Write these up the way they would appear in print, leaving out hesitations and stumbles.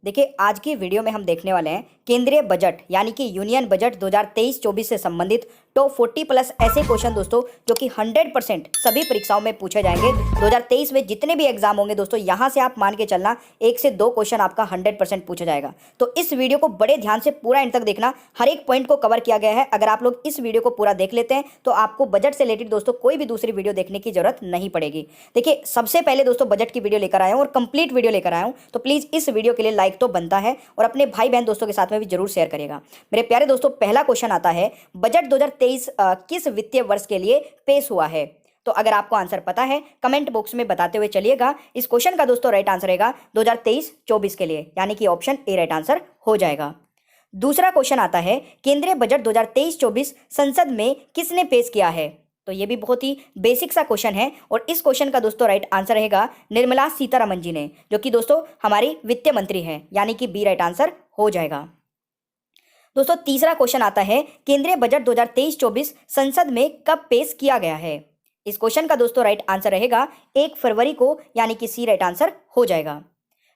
देखिए आज की वीडियो में हम देखने वाले हैं केंद्रीय बजट यानी कि यूनियन बजट 2023-24 से संबंधित टॉप 40 प्लस ऐसे क्वेश्चन दोस्तों जो कि 100% सभी परीक्षाओं में पूछे जाएंगे। 2023 में जितने भी एग्जाम होंगे दोस्तों यहां से आप मान के चलना 1 से 2 क्वेश्चन आपका 100% पूछा जाएगा। तो इस वीडियो को बड़े ध्यान से पूरा एंड तक देखना, हर एक पॉइंट को कवर किया गया है। अगर आप लोग इस वीडियो को पूरा देख लेते हैं तो आपको बजट से रिलेटेड दोस्तों कोई भी दूसरी वीडियो देखने की जरूरत नहीं पड़ेगी। देखिए सबसे पहले दोस्तों बजट की वीडियो लेकर आया हूं और कंप्लीट वीडियो लेकर आया हूं, तो प्लीज इस वीडियो के लिए लाइक तो बनता है और अपने भाई बहन दोस्तों के साथ में भी जरूर शेयर करिएगा। मेरे प्यारे दोस्तों पहला क्वेश्चन आता है, बजट 2023 किस वित्तीय वर्ष के लिए पेश हुआ है? तो अगर आपको आंसर पता है कमेंट बॉक्स में बताते हुए चलिएगा। इस क्वेश्चन का दोस्तों राइट आंसर रहेगा 2023-24 के लिए, यानी कि ऑप्शन ए राइट आंसर हो जाएगा। दूसरा क्वेश्चन आता है, केंद्रीय बजट 2023-24 संसद में किसने पेश किया है? तो ये भी बहुत ही बेसिक सा क्वेश्चन है और इस क्वेश्चन का दोस्तों राइट आंसर रहेगा निर्मला सीतारमण जी ने, जो कि दोस्तों हमारी वित्त मंत्री हैं, यानी कि बी राइट आंसर हो जाएगा। दोस्तों तीसरा क्वेश्चन आता है, केंद्रीय बजट 2023-24 संसद में कब पेश किया गया है? इस क्वेश्चन का दोस्तों राइट आंसर रहेगा 1 फरवरी को, यानी कि सी राइट आंसर हो जाएगा।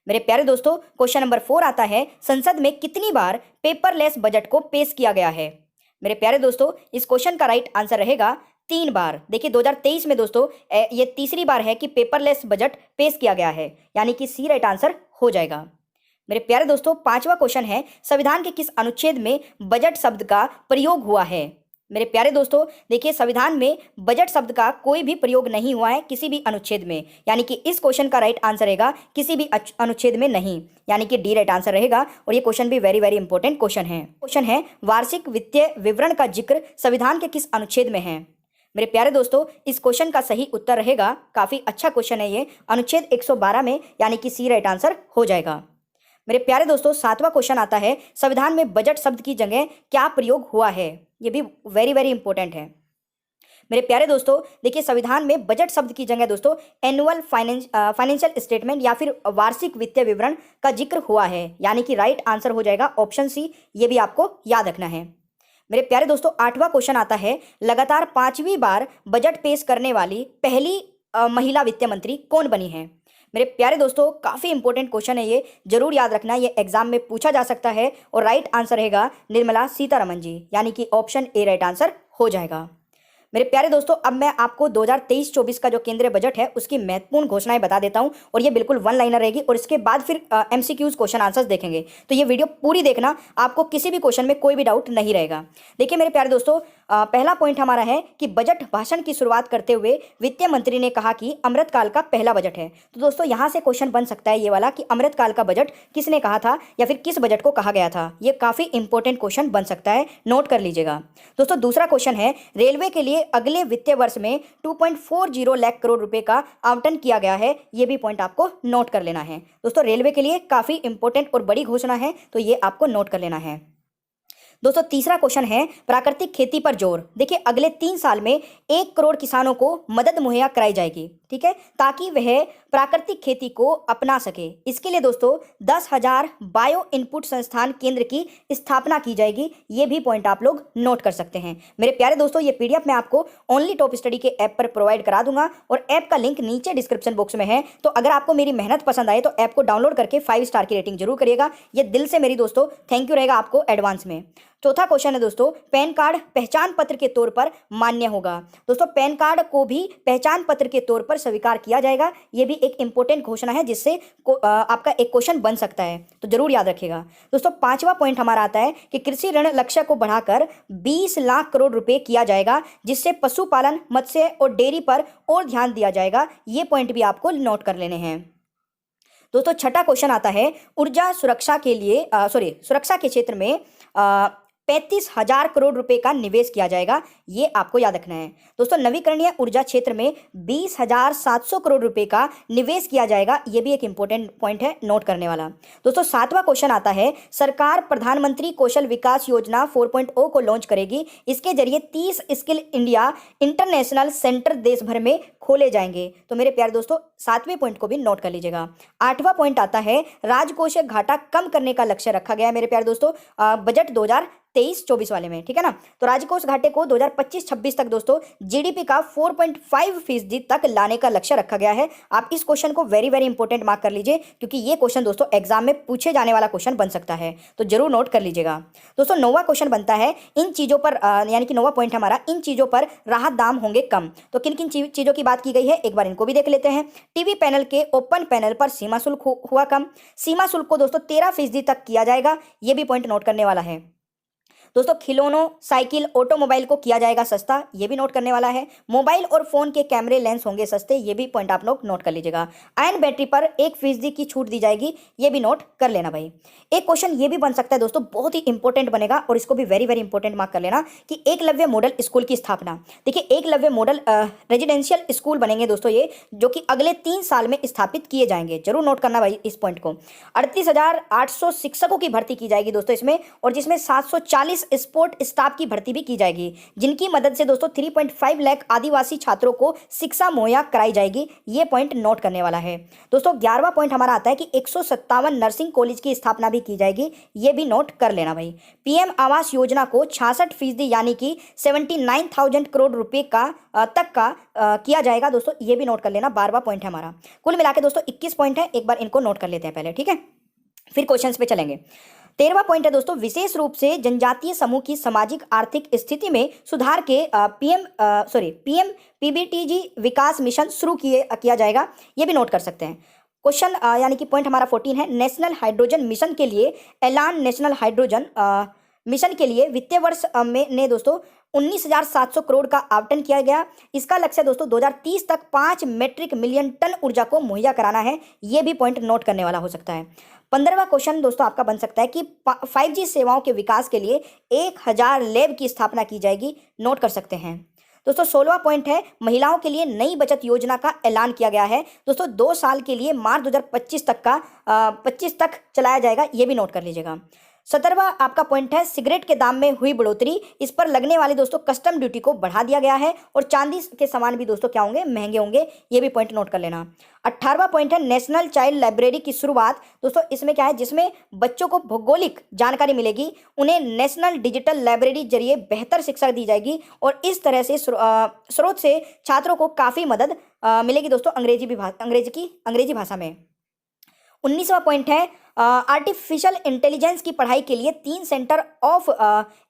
मेरे प्यारे दोस्तों क्वेश्चन नंबर 4 आता है, संसद में कितनी बार पेपरलेस बजट को पेश किया गया है? मेरे प्यारे दोस्तों इस क्वेश्चन का राइट आंसर रहेगा 3 बार। देखिए 2023 में दोस्तों ये तीसरी बार है कि पेपरलेस बजट पेश किया गया है, यानी कि सी राइट आंसर हो जाएगा। मेरे प्यारे दोस्तों पांचवा क्वेश्चन है, संविधान के किस अनुच्छेद में बजट शब्द का प्रयोग हुआ है? मेरे प्यारे दोस्तों देखिए संविधान में बजट शब्द का कोई भी प्रयोग नहीं हुआ है किसी भी अनुच्छेद में, यानी कि इस क्वेश्चन का राइट आंसर रहेगा किसी भी अनुच्छेद में नहीं, यानी कि डी राइट आंसर रहेगा। और ये क्वेश्चन भी वेरी वेरी इंपॉर्टेंट क्वेश्चन है, वार्षिक वित्तीय विवरण का जिक्र संविधान के किस अनुच्छेद में है? मेरे प्यारे दोस्तों इस क्वेश्चन का सही उत्तर रहेगा, काफी अच्छा क्वेश्चन है ये, अनुच्छेद 112 में, यानी कि सी राइट आंसर हो जाएगा। मेरे प्यारे दोस्तों सातवां क्वेश्चन आता है, संविधान में बजट शब्द की जगह क्या प्रयोग हुआ है? ये भी वेरी वेरी इंपॉर्टेंट है। मेरे प्यारे दोस्तों देखिए संविधान में बजट शब्द की जगह दोस्तों एनुअल फाइनेंशियल स्टेटमेंट या फिर वार्षिक वित्तीय विवरण का जिक्र हुआ है, यानी कि राइट आंसर हो जाएगा ऑप्शन सी। ये भी आपको याद रखना है। मेरे प्यारे दोस्तों आठवां क्वेश्चन आता है, लगातार 5वीं बार बजट पेश करने वाली पहली महिला वित्त मंत्री कौन बनी है? मेरे प्यारे दोस्तों काफ़ी इंपॉर्टेंट क्वेश्चन है, ये जरूर याद रखना, ये एग्जाम में पूछा जा सकता है और राइट आंसर रहेगा निर्मला सीतारमण जी, यानी कि ऑप्शन ए राइट आंसर हो जाएगा। मेरे प्यारे दोस्तों अब मैं आपको 2023-24 का जो केंद्रीय बजट है उसकी महत्वपूर्ण घोषणाएं बता देता हूं और ये बिल्कुल वन लाइनर रहेगी और इसके बाद फिर एमसीक्यूज क्वेश्चन आंसर्स देखेंगे। तो ये वीडियो पूरी देखना, आपको किसी भी क्वेश्चन में कोई भी डाउट नहीं रहेगा। देखिए मेरे प्यारे दोस्तों पहला पॉइंट हमारा है कि बजट भाषण की शुरुआत करते हुए वित्त मंत्री ने कहा कि अमृतकाल का पहला बजट है। तो दोस्तों यहाँ से क्वेश्चन बन सकता है ये वाला कि अमृतकाल का बजट किसने कहा था या फिर किस बजट को कहा गया था। ये काफ़ी इंपॉर्टेंट क्वेश्चन बन सकता है, नोट कर लीजिएगा। दोस्तों दूसरा क्वेश्चन है, रेलवे के लिए अगले वित्तीय वर्ष में 2.40 लाख करोड़ रुपए का आवंटन किया गया है। ये भी पॉइंट आपको नोट कर लेना है। दोस्तों रेलवे के लिए काफ़ी इंपॉर्टेंट और बड़ी घोषणा है, तो ये आपको नोट कर लेना है। दोस्तों तीसरा क्वेश्चन है, प्राकृतिक खेती पर जोर। देखिए अगले 3 साल में 1 करोड़ किसानों को मदद मुहैया कराई जाएगी, ठीक है, ताकि वह प्राकृतिक खेती को अपना सके। इसके लिए दोस्तों 10,000 बायो इनपुट संस्थान केंद्र की स्थापना की जाएगी। ये भी पॉइंट आप लोग नोट कर सकते हैं। मेरे प्यारे दोस्तों ये पीडीएफ मैं आपको ओनली टॉप स्टडी के ऐप पर प्रोवाइड करा दूंगा और ऐप का लिंक नीचे डिस्क्रिप्शन बॉक्स में है। तो अगर आपको मेरी मेहनत पसंद आए तो ऐप को डाउनलोड करके 5 स्टार की रेटिंग जरूर करिएगा। ये दिल से मेरी दोस्तों थैंक यू रहेगा आपको एडवांस में। चौथा क्वेश्चन है दोस्तों, पैन कार्ड पहचान पत्र के तौर पर मान्य होगा। दोस्तों पैन कार्ड को भी पहचान पत्र के तौर पर स्वीकार किया जाएगा। ये भी एक इंपॉर्टेंट घोषणा है जिससे आपका एक क्वेश्चन बन सकता है, तो जरूर याद रखिएगा। दोस्तों पांचवा पॉइंट हमारा आता है कि कृषि ऋण लक्ष्य को बढ़ाकर 20 लाख करोड़ रुपए किया जाएगा, जिससे पशुपालन, मत्स्य और डेयरी पर और ध्यान दिया जाएगा। ये पॉइंट भी आपको नोट कर लेने हैं। दोस्तों छठा क्वेश्चन आता है, ऊर्जा सुरक्षा के लिए सुरक्षा के क्षेत्र में 35,000 करोड़ रुपए का निवेश किया जाएगा। ये आपको याद रखना है। दोस्तों नवीकरणीय ऊर्जा क्षेत्र में 20,700 करोड़ रुपए का निवेश किया जाएगा। ये भी एक इंपॉर्टेंट पॉइंट है नोट करने वाला। दोस्तों 7वां क्वेश्चन आता है, सरकार प्रधानमंत्री कौशल विकास योजना 4.0 को लॉन्च करेगी। इसके जरिए 30 स्किल इंडिया इंटरनेशनल सेंटर देश भर में खोले जाएंगे। तो मेरे प्यारे दोस्तों 7वें पॉइंट को भी नोट कर लीजिएगा। 8वां पॉइंट आता है राजकोषीय घाटा कम करने का लक्ष्य रखा गया है मेरे प्यारे दोस्तों बजट 2023-24 वाले में, ठीक है ना। तो राजकोष घाटे को 2025-26 तक दोस्तों जीडीपी का 4.5% तक लाने का लक्ष्य रखा गया है। आप इस क्वेश्चन को वेरी वेरी इंपॉर्टेंट मार्क कर लीजिए, क्योंकि ये क्वेश्चन दोस्तों एग्जाम में पूछे जाने वाला क्वेश्चन बन सकता है, तो जरूर नोट कर लीजिएगा। दोस्तों 9वां क्वेश्चन बनता है इन चीजों पर यानी कि 9वां पॉइंट हमारा इन चीजों पर राहत दाम होंगे कम। तो किन किन चीजों की बात की गई है एक बार इनको भी देख लेते हैं। टीवी पैनल के ओपन पैनल पर सीमा शुल्क हुआ कम। सीमा शुल्क को दोस्तों 13% तक किया जाएगा, ये भी पॉइंट नोट करने वाला है। दोस्तों खिलौनों, साइकिल, ऑटोमोबाइल को किया जाएगा सस्ता, ये भी नोट करने वाला है। मोबाइल और फोन के कैमरे लेंस होंगे सस्ते, ये भी पॉइंट आप लोग नोट कर लीजिएगा। आयन बैटरी पर 1% की छूट दी जाएगी, ये भी नोट कर लेना भाई। एक क्वेश्चन ये भी बन सकता है दोस्तों, बहुत ही इंपॉर्टेंट बनेगा और इसको भी वेरी वेरी इंपॉर्टेंट मार्क कर लेना कि एकलव्य मॉडल स्कूल की स्थापना। देखिए एकलव्य मॉडल रेजिडेंशियल स्कूल बनेंगे दोस्तों ये, जो कि अगले 3 साल में स्थापित किए जाएंगे, जरूर नोट करना भाई इस पॉइंट को। 38,800 शिक्षकों की भर्ती की जाएगी दोस्तों इसमें, और जिसमें 740 स्पोर्ट स्टाफ की भर्ती भी की जाएगी, जिनकी मदद से दोस्तों 3.5 लाख आदिवासी छात्रों को शिक्षा मुहैया कराई जाएगी, ये पॉइंट नोट करने वाला है। दोस्तों 11वां पॉइंट हमारा आता है कि 157 नर्सिंग कॉलेज की स्थापना भी की जाएगी, ये भी नोट कर लेना भाई। पीएम आवास योजना को 66% यानी कि 79,000 करोड़ रुपए का तक का किया जाएगा दोस्तों, ये भी नोट कर लेना। 12वां पॉइंट है हमारा। कुल मिला के दोस्तों 21 पॉइंट है, एक बार इनको नोट कर लेते हैं पहले, ठीक है, फिर क्वेश्चंस पे चलेंगे। 13वां पॉइंट है दोस्तों विशेष रूप से जनजातीय समूह की सामाजिक आर्थिक स्थिति में सुधार के पीएम पीबीटीजी विकास मिशन शुरू किया जाएगा, ये भी नोट कर सकते हैं। क्वेश्चन यानी कि पॉइंट हमारा 14 है नेशनल हाइड्रोजन मिशन के लिए ऐलान। नेशनल हाइड्रोजन मिशन के लिए वित्तीय वर्ष में ने दोस्तों 19,700 करोड़ का आवंटन किया गया। इसका लक्ष्य दोस्तों 2030 तक 5 मीट्रिक मिलियन टन ऊर्जा को मुहैया कराना है, ये भी पॉइंट नोट करने वाला हो सकता है। 15वां क्वेश्चन दोस्तों आपका बन सकता है कि 5G सेवाओं के विकास के लिए 1000 लैब की स्थापना की जाएगी, नोट कर सकते हैं। दोस्तों 16वां पॉइंट है महिलाओं के लिए नई बचत योजना का ऐलान किया गया है दोस्तों, 2 साल के लिए मार्च 2025 तक का 25 तक चलाया जाएगा, ये भी नोट कर लीजिएगा। 17वां आपका पॉइंट है सिगरेट के दाम में हुई बढ़ोतरी, इस पर लगने वाली दोस्तों कस्टम ड्यूटी को बढ़ा दिया गया है, और चांदी के सामान भी दोस्तों क्या होंगे, महंगे होंगे, ये भी पॉइंट नोट कर लेना। 18वां पॉइंट है नेशनल चाइल्ड लाइब्रेरी की शुरुआत। दोस्तों इसमें क्या है, जिसमें बच्चों को भौगोलिक जानकारी मिलेगी, उन्हें नेशनल डिजिटल लाइब्रेरी जरिए बेहतर शिक्षा दी जाएगी, और इस तरह से स्रोत से छात्रों को काफ़ी मदद मिलेगी दोस्तों अंग्रेजी भाषा में। 19वां पॉइंट है आर्टिफिशियल इंटेलिजेंस की पढ़ाई के लिए 3 सेंटर ऑफ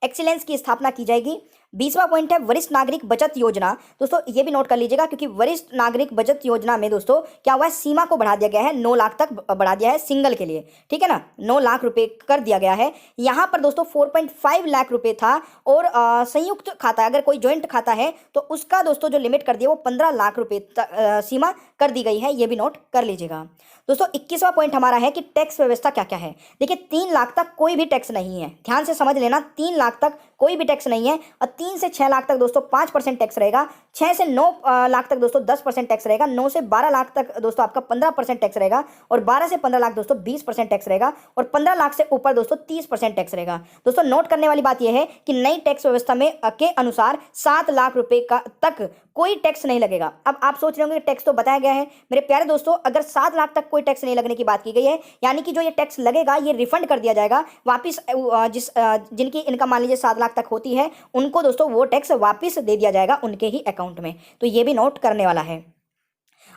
एक्सीलेंस की स्थापना की जाएगी। 20वां पॉइंट है वरिष्ठ नागरिक बचत योजना। दोस्तों ये भी नोट कर लीजिएगा, क्योंकि वरिष्ठ नागरिक बचत योजना में दोस्तों क्या हुआ है, सीमा को बढ़ा दिया गया है, 9 लाख तक बढ़ा दिया है सिंगल के लिए, ठीक है ना, 9 लाख रुपए कर दिया गया है। यहाँ पर दोस्तों 4.5 लाख रुपए था, और संयुक्त खाता अगर कोई ज्वाइंट खाता है तो उसका दोस्तों जो लिमिट कर दिया वो 15 लाख रुपए सीमा कर दी गई है, ये भी नोट कर लीजिएगा। दोस्तों 21वां पॉइंट हमारा है कि टैक्स व्यवस्था क्या क्या है। देखिए 3 लाख तक कोई भी टैक्स नहीं है, ध्यान से समझ लेना, 3 लाख तक कोई भी टैक्स नहीं है, और 3 से 6 लाख तक दोस्तों 5% टैक्स रहेगा, 6 से 9 लाख तक दोस्तों 10% टैक्स रहेगा, 9 से 12 लाख तक दोस्तों आपका 15% टैक्स रहेगा, और 12 से 15 लाख दोस्तों 20% टैक्स रहेगा, और 15 लाख से ऊपर दोस्तों 30% टैक्स रहेगा। दोस्तों नोट करने वाली बात यह है कि नई टैक्स व्यवस्था में के अनुसार 7 लाख रुपए का तक कोई टैक्स नहीं लगेगा। अब आप सोच रहे होंगे कि टैक्स तो बताया गया है मेरे प्यारे दोस्तों, अगर 7 लाख तक कोई टैक्स नहीं लगने की बात की गई है, यानी कि जो ये टैक्स लगेगा ये रिफंड कर दिया जाएगा वापिस, जिनकी इनकम मान लीजिए 7 लाख तक होती है उनको दोस्तों वो टैक्स वापिस दे दिया जाएगा उनके ही अकाउंट में, तो ये भी नोट करने वाला है।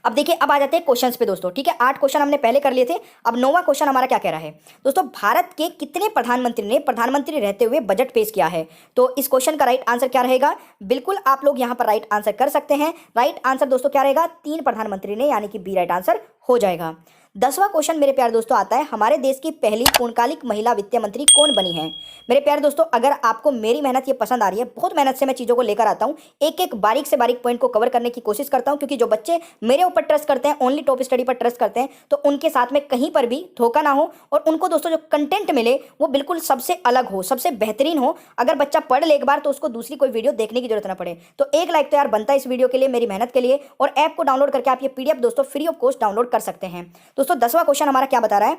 अब देखिए अब आ जाते हैं क्वेश्चंस पे दोस्तों, ठीक है, 8 क्वेश्चन हमने पहले कर लिए थे, अब 9वां क्वेश्चन हमारा क्या कह रहा है दोस्तों, भारत के कितने प्रधानमंत्री ने प्रधानमंत्री रहते हुए बजट पेश किया है। तो इस क्वेश्चन का राइट आंसर क्या रहेगा, बिल्कुल आप लोग यहां पर राइट आंसर कर सकते हैं। राइट आंसर दोस्तों क्या रहेगा, 3 प्रधानमंत्री ने, यानी कि बी राइट आंसर हो जाएगा। 10वां क्वेश्चन मेरे प्यारे दोस्तों आता है हमारे देश की पहली पूर्णकालिक महिला वित्त मंत्री कौन बनी है। मेरे प्यारे दोस्तों अगर आपको मेरी मेहनत ये पसंद आ रही है, बहुत मेहनत से मैं चीज़ों को लेकर आता हूँ, एक एक बारीक से बारीक पॉइंट को कवर करने की कोशिश करता हूँ, क्योंकि जो बच्चे मेरे ऊपर ट्रस्ट करते हैं, ओनली टॉप स्टडी पर ट्रस्ट करते हैं, तो उनके साथ में कहीं पर भी धोखा ना हो, और उनको दोस्तों जो कंटेंट मिले वो बिल्कुल सबसे अलग हो, सबसे बेहतरीन हो। अगर बच्चा पढ़ ले एक बार तो उसको दूसरी कोई वीडियो देखने की जरूरत ना पड़े। तो एक लाइक तो यार बनता है इस वीडियो के लिए, मेरी मेहनत के लिए, और ऐप को डाउनलोड करके आप ये PDF दोस्तों फ्री ऑफ कॉस्ट डाउनलोड कर सकते हैं। दोस्तों 10वां क्वेश्चन हमारा क्या बता रहा है,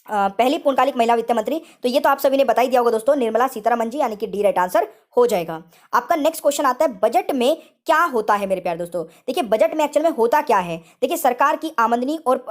पहली पूर्णकालिक महिला वित्त मंत्री, तो ये तो आप सभी ने बता ही दिया होगा दोस्तों, निर्मला सीतारमण जी, यानी कि डी राइट आंसर हो जाएगा। आपका नेक्स्ट क्वेश्चन आता है, बजट में क्या होता है मेरे प्यारे दोस्तों। देखिए बजट में एक्चुअल में होता क्या है। देखिए सरकार की आमदनी और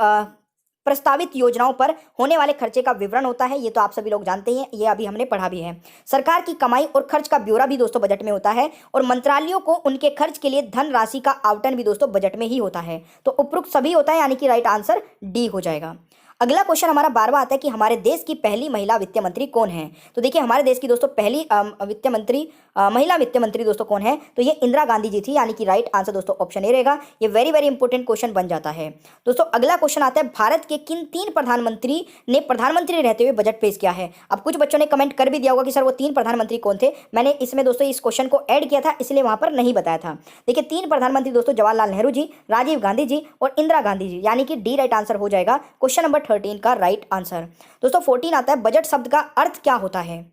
प्रस्तावित योजनाओं पर होने वाले खर्चे का विवरण होता है, ये तो आप सभी लोग जानते हैं, ये अभी हमने पढ़ा भी है। सरकार की कमाई और खर्च का ब्यौरा भी दोस्तों बजट में होता है, और मंत्रालयों को उनके खर्च के लिए धन राशि का आवंटन भी दोस्तों बजट में ही होता है। तो उपरोक्त सभी होता है, यानी कि राइट आंसर डी हो जाएगा। अगला क्वेश्चन हमारा 12वां आता है कि हमारे देश की पहली महिला वित्त मंत्री कौन है। तो देखिए हमारे देश की दोस्तों पहली वित्त मंत्री महिला वित्त मंत्री दोस्तों कौन है, तो ये इंदिरा गांधी जी थी, यानी कि राइट आंसर दोस्तों ऑप्शन ए रहेगा। ये वेरी वेरी इंपॉर्टेंट क्वेश्चन बन जाता है दोस्तों। अगला क्वेश्चन आता है, भारत के किन 3 प्रधानमंत्री ने प्रधानमंत्री रहते हुए बजट पेश किया है। अब कुछ बच्चों ने कमेंट कर भी दिया होगा कि सर वो 3 प्रधानमंत्री कौन थे। मैंने इसमें दोस्तों इस क्वेश्चन को ऐड किया था, इसलिए वहां पर नहीं बताया था। देखिए 3 प्रधानमंत्री दोस्तों, जवाहरलाल नेहरू जी, राजीव गांधी जी और इंदिरा गांधी जी, यानी कि डी राइट आंसर हो जाएगा क्वेश्चन नंबर 13 का राइट आंसर। दोस्तों 14 आता है, बजट शब्द का अर्थ क्या होता है।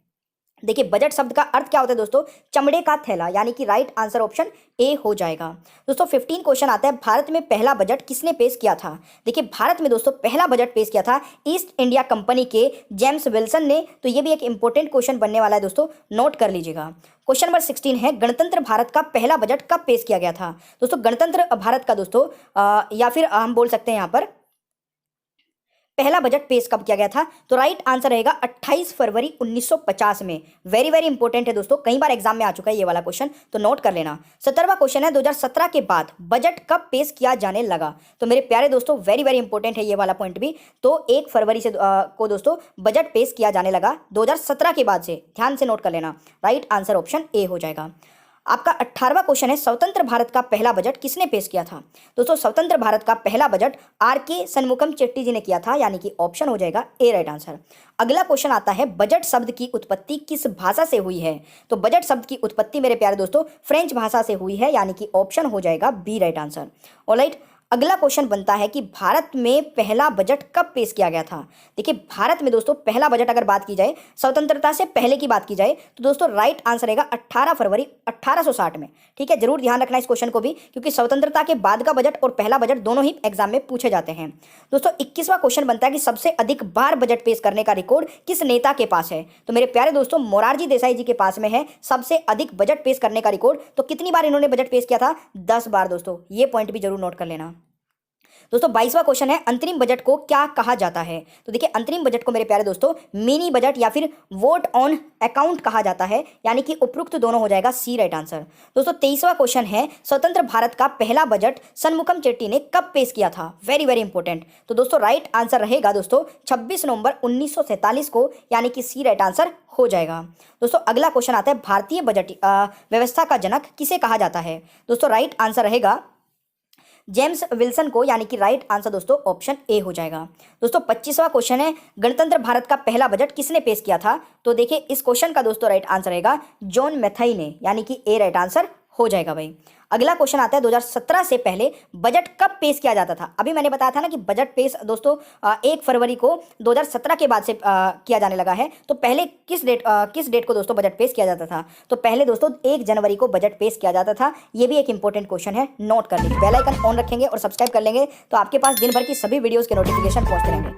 देखिए बजट शब्द का अर्थ क्या होता है दोस्तों, चमड़े का थैला, यानी कि राइट आंसर ऑप्शन ए हो जाएगा। दोस्तों 15 क्वेश्चन आता है, भारत में पहला बजट किसने पेश किया था। देखिए भारत में दोस्तों पहला बजट पेश किया था ईस्ट इंडिया कंपनी के जेम्स विल्सन ने। तो ये भी एक इंपॉर्टेंट क्वेश्चन बनने वाला है दोस्तों, नोट कर लीजिएगा। क्वेश्चन नंबर 16 है, गणतंत्र भारत का पहला बजट कब पेश किया गया था। दोस्तों गणतंत्र भारत का दोस्तों या फिर हम बोल सकते हैं यहाँ पर पहला बजट पेश कब किया गया था, तो राइट आंसर रहेगा 28 फरवरी 1950 में। वेरी वेरी इंपॉर्टेंट है दोस्तों, कई बार एग्जाम में आ चुका है ये वाला क्वेश्चन, तो नोट कर लेना। 17वां क्वेश्चन है, 2017 के बाद बजट कब पेश किया जाने लगा। तो मेरे प्यारे दोस्तों वेरी वेरी इंपॉर्टेंट है ये वाला पॉइंट भी। तो 1 फरवरी से को दोस्तों बजट पेश किया जाने लगा 2017 के बाद से, ध्यान से नोट कर लेना। राइट आंसर ऑप्शन ए हो जाएगा। आपका 18वां क्वेश्चन है, स्वतंत्र भारत का पहला बजट किसने पेश किया था। दोस्तों स्वतंत्र भारत का पहला बजट आर.के. शनमुखम चेट्टी जी ने किया था, यानी कि ऑप्शन हो जाएगा ए राइट आंसर। अगला क्वेश्चन आता है, बजट शब्द की उत्पत्ति किस भाषा से हुई है। तो बजट शब्द की उत्पत्ति मेरे प्यारे दोस्तों फ्रेंच भाषा से हुई है, यानी कि ऑप्शन हो जाएगा बी राइट आंसर। ऑलराइट, अगला क्वेश्चन बनता है कि भारत में पहला बजट कब पेश किया गया था। देखिए भारत में दोस्तों पहला बजट अगर बात की जाए, स्वतंत्रता से पहले की बात की जाए, तो दोस्तों राइट आंसर रहेगा 18 फरवरी 1860 में। ठीक है, जरूर ध्यान रखना इस क्वेश्चन को भी, क्योंकि स्वतंत्रता के बाद का बजट और पहला बजट दोनों ही एग्जाम में पूछे जाते हैं। दोस्तों 21वां क्वेश्चन बनता है कि सबसे अधिक बार बजट पेश करने का रिकॉर्ड किस नेता के पास है। तो मेरे प्यारे दोस्तों मोरारजी देसाई जी के पास में है सबसे अधिक बजट पेश करने का रिकॉर्ड। तो कितनी बार इन्होंने बजट पेश किया था, 10 बार दोस्तों, ये पॉइंट भी जरूर नोट कर लेना। दोस्तों 22वां क्वेश्चन है, अंतरिम बजट को क्या कहा जाता है। तो देखिए अंतरिम बजट को मेरे प्यारे दोस्तों मिनी बजट या फिर वोट ऑन अकाउंट कहा जाता है, यानी कि उपरोक्त दोनों हो जाएगा सी राइट आंसर। दोस्तों 23वां क्वेश्चन है, स्वतंत्र भारत का पहला बजट शनमुखम चेट्टी ने कब पेश किया था। Very very important. तो दोस्तों राइट आंसर रहेगा दोस्तों 26 नवंबर 1947 को, यानी कि सी राइट आंसर हो जाएगा। दोस्तों अगला क्वेश्चन आता है, भारतीय बजट व्यवस्था का जनक किसे कहा जाता है। दोस्तों राइट आंसर रहेगा जेम्स विल्सन को, यानी कि राइट आंसर दोस्तों ऑप्शन ए हो जाएगा। दोस्तों 25वां क्वेश्चन है, गणतंत्र भारत का पहला बजट किसने पेश किया था। तो देखिए इस क्वेश्चन का दोस्तों राइट आंसर रहेगा जॉन मैथाई ने, यानी कि ए राइट आंसर हो जाएगा भाई। अगला क्वेश्चन आता है, 2017 से पहले बजट कब पेश किया जाता था। अभी मैंने बताया था ना कि बजट पेश दोस्तों 1 फरवरी को 2017 के बाद से किया जाने लगा है। तो पहले किस डेट को दोस्तों बजट पेश किया जाता था। तो पहले दोस्तों 1 जनवरी को बजट पेश किया जाता था। ये भी एक इंपॉर्टेंट क्वेश्चन है, नोट कर लीजिए। बेल आइकन ऑन रखेंगे और सब्सक्राइब कर लेंगे तो आपके पास दिन भर की सभी वीडियोज़ के नोटिफिकेशन पहुँचते रहेंगे।